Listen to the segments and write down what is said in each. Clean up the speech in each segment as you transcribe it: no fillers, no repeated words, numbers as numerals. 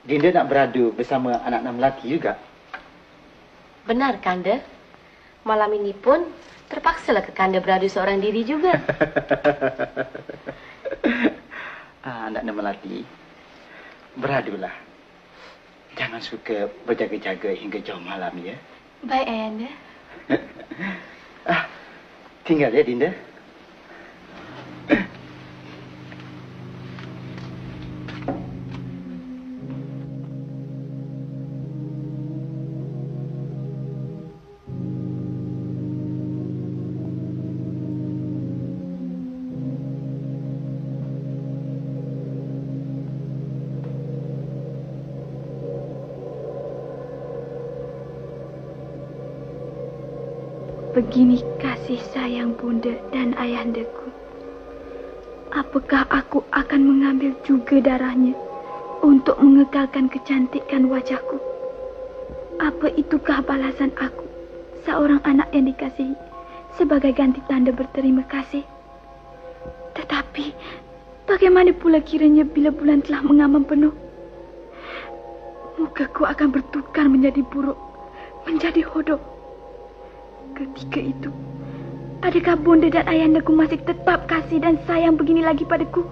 Dinda nak beradu bersama anak-anak melati juga? Benar, Kanda. Malam ini pun terpaksalah ke Kanda beradu seorang diri juga. Anak-anak melati, beradulah. Jangan suka berjaga-jaga hingga jauh malam, ya? Baik, Ayahanda. Tinggal ya, Dinda. Begini kasih sayang bunda dan ayahandaku. Apakah aku akan mengambil juga darahnya untuk mengekalkan kecantikan wajahku? Apa itukah balasan aku, seorang anak yang dikasihi, sebagai ganti tanda berterima kasih? Tetapi bagaimana pula kiranya bila bulan telah mengambang penuh? Mukaku akan bertukar menjadi buruk, menjadi hodoh. Ketika itu, adakah bunda dan ayahandaku masih tetap kasih dan sayang begini lagi padaku?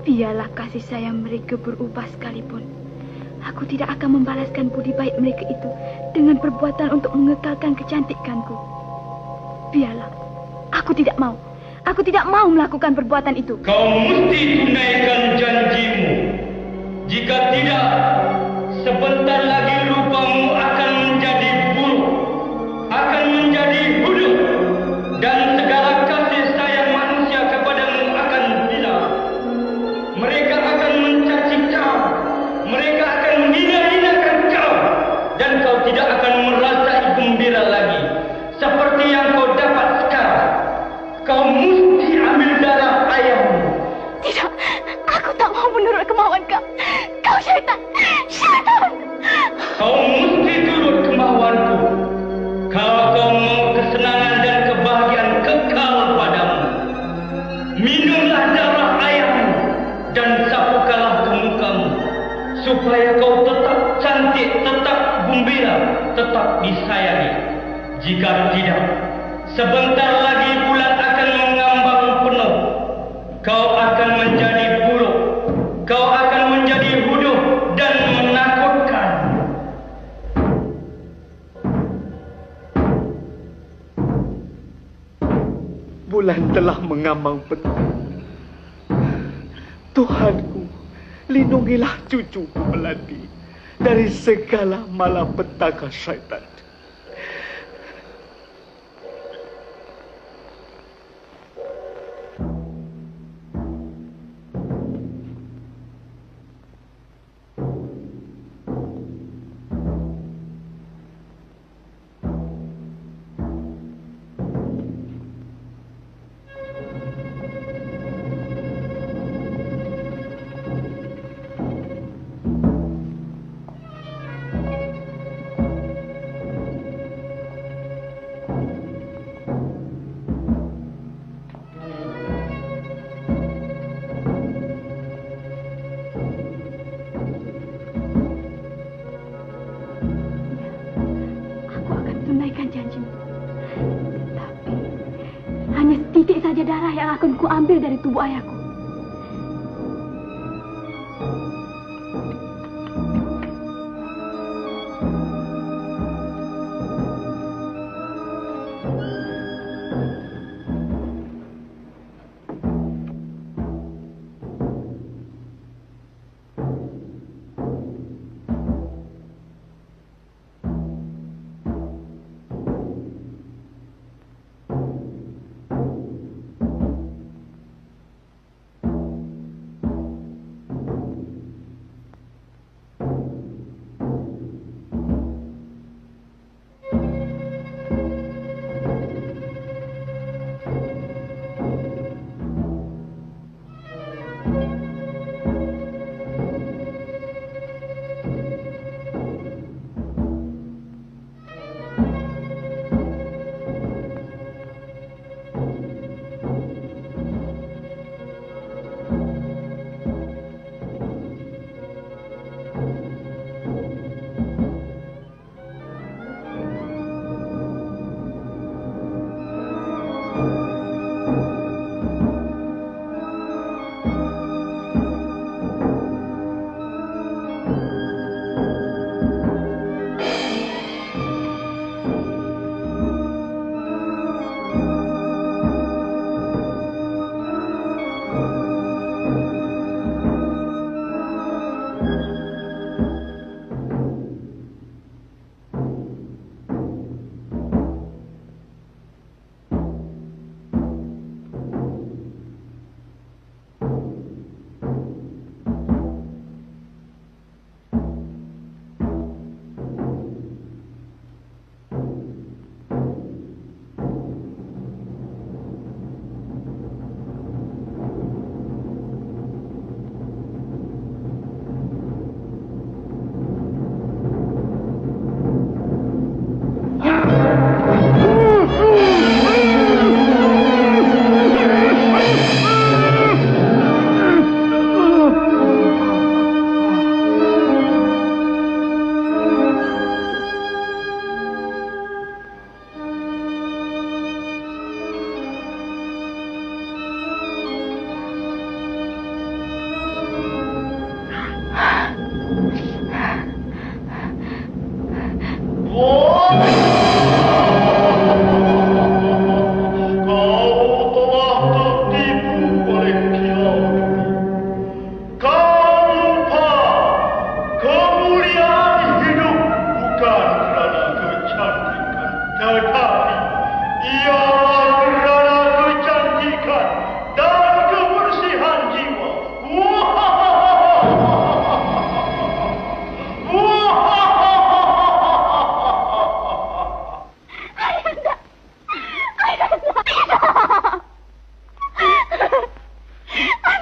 Biarlah kasih sayang mereka berubah sekalipun. Aku tidak akan membalaskan budi baik mereka itu dengan perbuatan untuk mengekalkan kecantikanku. Biarlah, aku tidak mau. Aku tidak mau melakukan perbuatan itu. Kau mesti tunaikan janjimu. Jika tidak, sebentar lagi rupamu akan menjadi buruk, akan menjadi bodoh, dan segala kasih sayang manusia kepadamu akan hilang. Mereka akan mencaci kau, mereka akan menghina-hinakan kau, dan kau tidak akan merasa gembira lagi seperti yang kau dapat sekarang. Kau mesti ambil darah ayahmu. Tidak, aku tak mau menurut kemauan kau. Kau syaitan, syaitan. Kau mesti turut kemauanku. Kalau kau mau kesenangan dan kebahagiaan kekal padamu, minumlah darah ayahmu dan sapukanlah ke mukamu, supaya kau tetap cantik, tetap gembira, tetap disayangi. Jika tidak, sebentar lagi bulan akan mengambang penuh. Kau akan menjadi buruk, kau akan menjadi bodoh dan menakutkan. Bulan telah mengambang penuh. Tuhanku, lindungilah cucuku melati dari segala malapetaka syaitan. Darah yang akan ku ambil dari tubuh ayahku.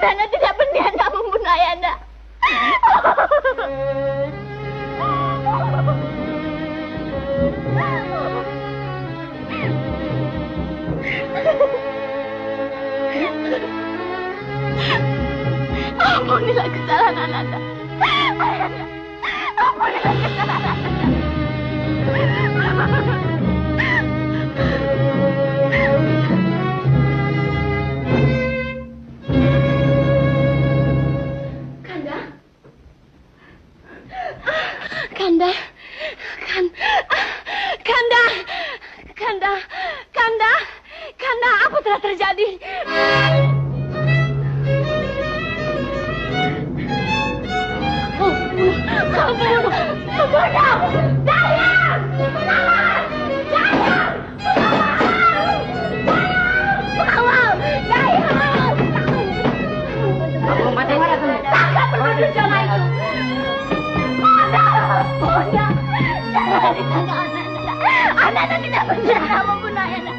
Nana tidak berniat nak membunuh Ayahanda. Ampunilah kesalahan Ananda. Ayahanda, ampunilah kesalahan Ananda. Kanda, apa telah terjadi? Ananda tidak berencana membunuh Ayahanda.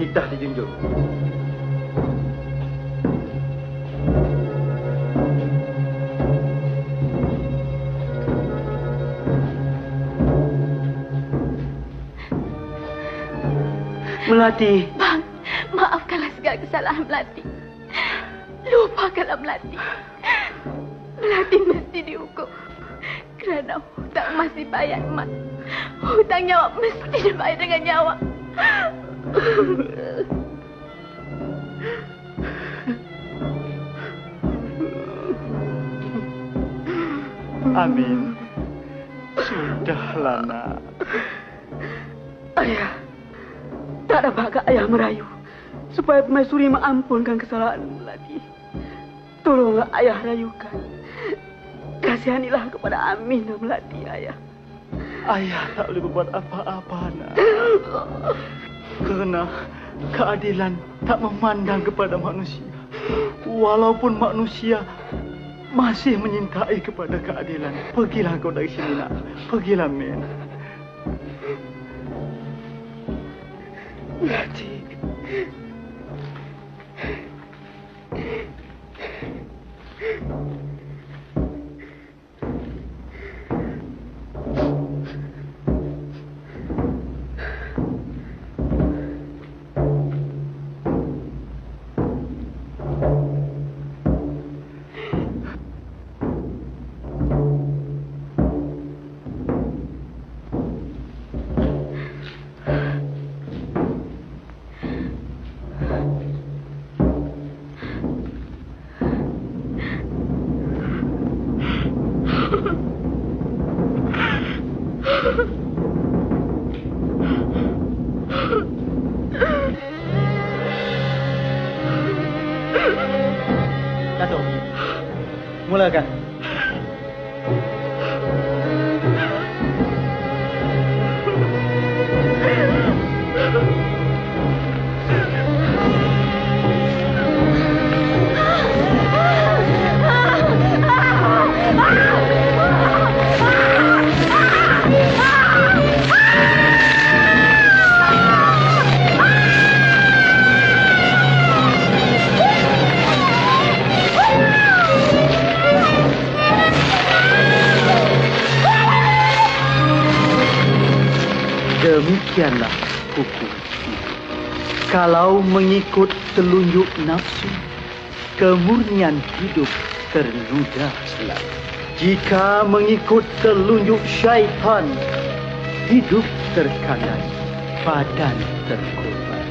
Titah dijunjung. Melati. Bang, maafkanlah segala kesalahan Melati. Lupakanlah Melati. Melati mesti dihukum kerana hutang emas dibayar emas. Hutang nyawa mesti dibayar dengan nyawa. Amin. Sudahlah, nak. Ayah, tak ada bakat ayah merayu supaya Permaisuri mengampunkan kesalahan Melati. Tolonglah ayah rayukan. Kasihanilah kepada Amin dan Melati, ayah. Ayah tak boleh berbuat apa-apa, nak. Kerana keadilan tak memandang kepada manusia. Walaupun manusia masih menyintai kepada keadilan. Pergilah kau dari sini, nak. Pergilah, Min. Melati. Datuk, mulakan. Demikianlah hukum. Kalau mengikut telunjuk nafsu, kemurnian hidup ternoda selalu. Jika mengikut telunjuk syaitan, hidup terkandai, badan terkorban.